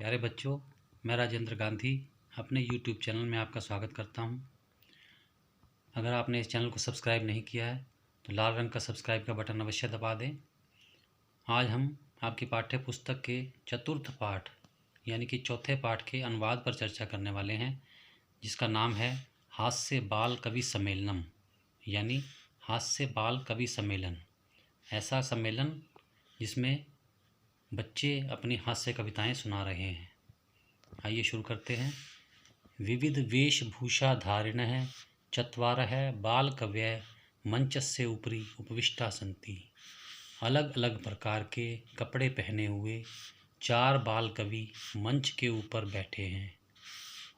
प्यारे बच्चों, मैं राजेंद्र गांधी अपने YouTube चैनल में आपका स्वागत करता हूं। अगर आपने इस चैनल को सब्सक्राइब नहीं किया है तो लाल रंग का सब्सक्राइब का बटन अवश्य दबा दें। आज हम आपकी पाठ्य पुस्तक के चतुर्थ पाठ यानी कि चौथे पाठ के अनुवाद पर चर्चा करने वाले हैं, जिसका नाम है हास्य बाल कवि सम्मेलनम यानी हास्य बाल कवि सम्मेलन। ऐसा सम्मेलन जिसमें बच्चे अपनी हास्य कविताएं सुना रहे हैं। आइए शुरू करते हैं। विविध वेशभूषा धारिणः चत्वारः बाल कवयः मंचस्य उपरि उपविष्टा सन्ति। अलग अलग प्रकार के कपड़े पहने हुए 4 बाल कवि मंच के ऊपर बैठे हैं।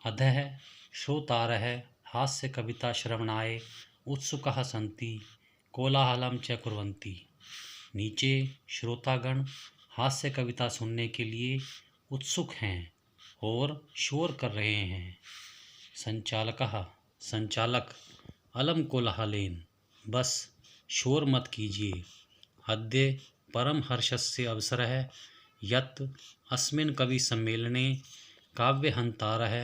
अधः श्रोतारः हास्य कविता श्रवणाय उत्सुकाः सन्ति कोलाहलं च कुर्वन्ति। नीचे श्रोतागण हास्य कविता सुनने के लिए उत्सुक हैं और शोर कर रहे हैं। संचालक अलम कोलाहलेन, बस शोर मत कीजिए। अद्य परम हर्षस्य अवसरः यत् अस्मिन् कवि सम्मेलने काव्यहन्तारः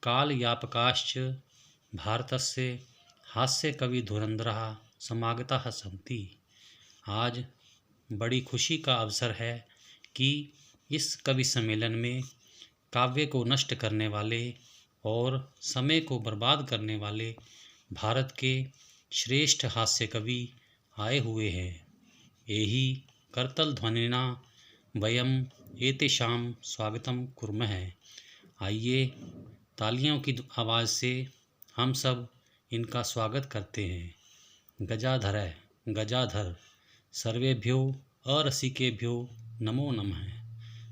कालयापकाश्च भारतस्य हास्य कवि धुरंधरः समागताः सन्ति। आज बड़ी खुशी का अवसर है कि इस कवि सम्मेलन में काव्य को नष्ट करने वाले और समय को बर्बाद करने वाले भारत के श्रेष्ठ हास्य कवि आए हुए हैं। एहि करतल ध्वनिना वयम एतेषां स्वागतम कुर्मः। आइए तालियों की आवाज़ से हम सब इनका स्वागत करते हैं। गजाधर सर्वेभ्यो अरसिकेभ्यो नमो नमः।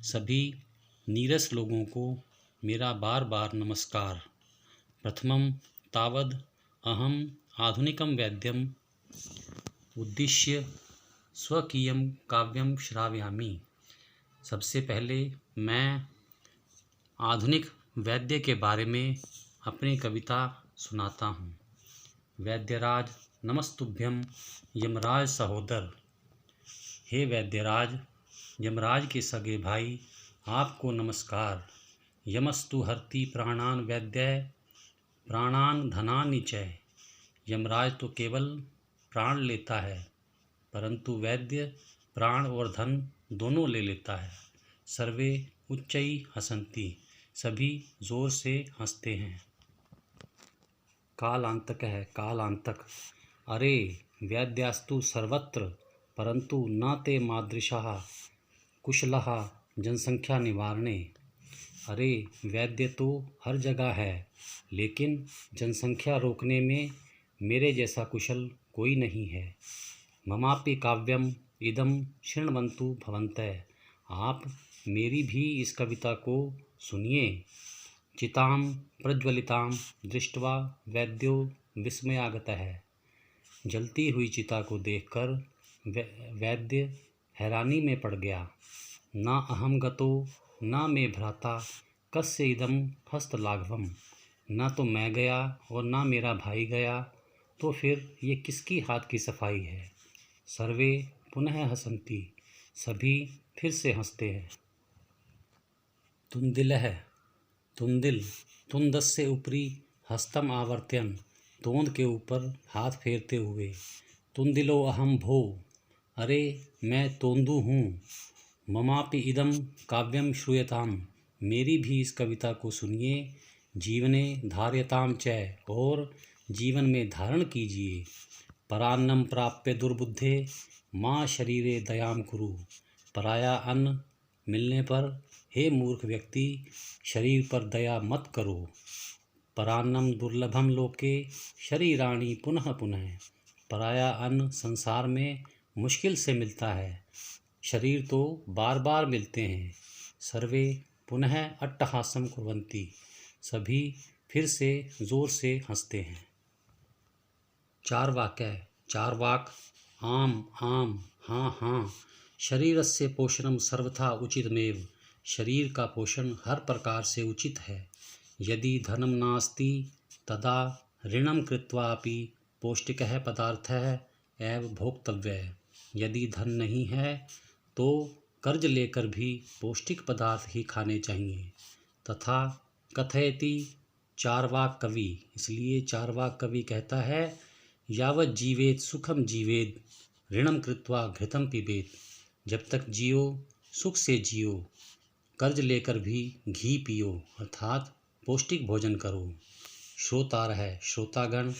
सभी नीरस लोगों को मेरा बार बार नमस्कार। प्रथमं तावद् अहम आधुनिकं वैद्यम उद्दिश्य स्वकीयं काव्यं श्रावयामि। सबसे पहले मैं आधुनिक वैद्य के बारे में अपनी कविता सुनाता हूँ। वैद्यराज नमस्तुभ्यं यमराज सहोदर। हे वैद्यराज, यमराज के सगे भाई, आपको नमस्कार। यमस्तु हरति प्राणान वैद्य प्राणान धनानि च। यमराज तो केवल प्राण लेता है, परंतु वैद्य प्राण और धन दोनों ले लेता है। सर्वे उच्चै हसन्ति, सभी जोर से हंसते हैं। कालांतक। अरे वैद्यास्तु सर्वत्र, परंतु न ते मादृशाः कुशलाः जनसंख्या निवारणे। अरे वैद्य तो हर जगह है, लेकिन जनसंख्या रोकने में मेरे जैसा कुशल कोई नहीं है। ममापि काव्यम इदम शृण्वन्तु भवन्तः। आप मेरी भी इस कविता को सुनिए। चितां प्रज्वलितां दृष्ट्वा वैद्यो विस्मयागतः। जलती हुई चिता को देखकर वैद्य हैरानी में पड़ गया। ना अहम गतो ना मे भ्राता कस्य इदम हस्तलाघवम। ना तो मैं गया और ना मेरा भाई गया, तो फिर ये किसकी हाथ की सफाई है। सर्वे पुनः हसन्ति, सभी फिर से हंसते हैं। तुंदिल तुंदस्य उपरि हस्तम आवर्त्यन। तोंद के ऊपर हाथ फेरते हुए। तुंदिलो अहम भो, अरे मैं तोंदू हूँ। ममापि इदम काव्यम श्रूयताम, मेरी भी इस कविता को सुनिए। जीवने धार्यताम च, और जीवन में धारण कीजिए। परान्नम प्राप्य दुर्बुद्धे माँ शरीरे दयाम कुरु। पराया अन्न मिलने पर हे मूर्ख व्यक्ति, शरीर पर दया मत करो। परान्नम दुर्लभम लोके शरीराणि पुनः पुनः। पराया अन्न संसार में मुश्किल से मिलता है, शरीर तो बार बार मिलते हैं। सर्वे पुनः अट्टहासम कुर्वन्ति, सभी फिर से जोर से हंसते हैं। चारवाक। आम हाँ हाँ। शरीरस्य पोषणम सर्वथा उचितमेव। शरीर का पोषण हर प्रकार से उचित है। यदि धनम नास्ति तदा ऋणम कृत्वापि पौष्टिकः पदार्थः एव भोक्तव्यः। यदि धन नहीं है तो कर्ज लेकर भी पौष्टिक पदार्थ ही खाने चाहिए। तथा कथयति चार्वाक कवि, इसलिए चार्वाक कवि कहता है, यावत जीवेत सुखम जीवेत ऋणम कृत्वा घृतम पिबेत, जब तक जियो सुख से जियो, कर्ज लेकर भी घी पियो, अर्थात पौष्टिक भोजन करो। श्रोतार है श्रोतागण,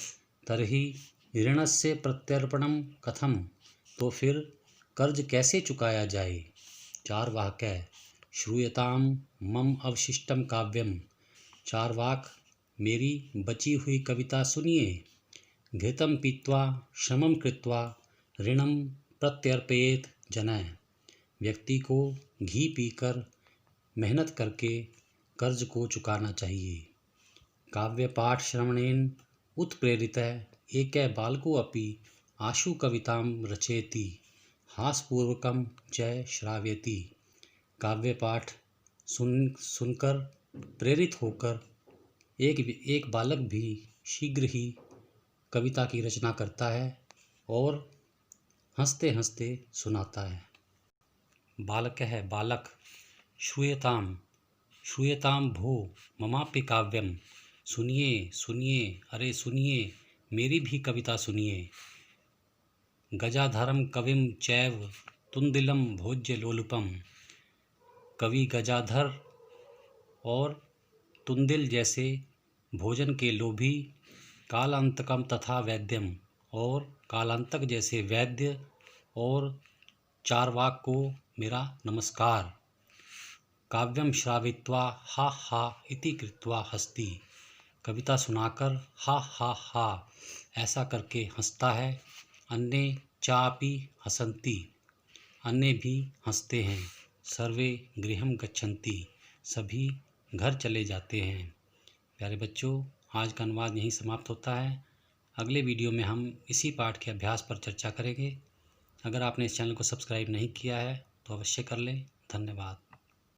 तरहि ऋणस्य प्रत्यर्पणम कथम, तो फिर कर्ज कैसे चुकाया जाए। चार्वाक है, श्रूयताम मम अवशिष्टम काव्यम, चार्वाक मेरी बची हुई कविता सुनिए। घृतम पीत्वा श्रमम कृत्वा ऋणम प्रत्यर्पयेत जनः, व्यक्ति को घी पीकर मेहनत करके कर्ज को चुकाना चाहिए। काव्य पाठ श्रवणेन उत्प्रेरितः एकः बालको अपि आशु कवितां रचयति, हासपूर्वकम च श्रावयति। काव्य पाठ सुनकर प्रेरित होकर एक बालक भी शीघ्र ही कविता की रचना करता है और हंसते हंसते सुनाता है। बालक है बालक, श्रूयताम श्रूयताम भो ममापि काव्यम, सुनिए सुनिए अरे सुनिए मेरी भी कविता सुनिए। गजाधरम कविम चैव तुंदिलम भोज्य लोलुपम, कवि गजाधर और तुंदिल जैसे भोजन के लोभी, कालांतकम तथा वैद्यम, और कालांतक जैसे वैद्य और चार्वाक को मेरा नमस्कार। काव्यम श्रावित्वा हा हा इति कृत्वा हस्ति, कविता सुनाकर हा हा हा ऐसा करके हंसता है। अन्ये चापि हसन्ति, अन्य भी हंसते हैं। सर्वे गृहम गच्छन्ति, सभी घर चले जाते हैं। प्यारे बच्चों, आज का अनुवाद यहीं समाप्त होता है। अगले वीडियो में हम इसी पाठ के अभ्यास पर चर्चा करेंगे। अगर आपने इस चैनल को सब्सक्राइब नहीं किया है तो अवश्य कर लें। धन्यवाद।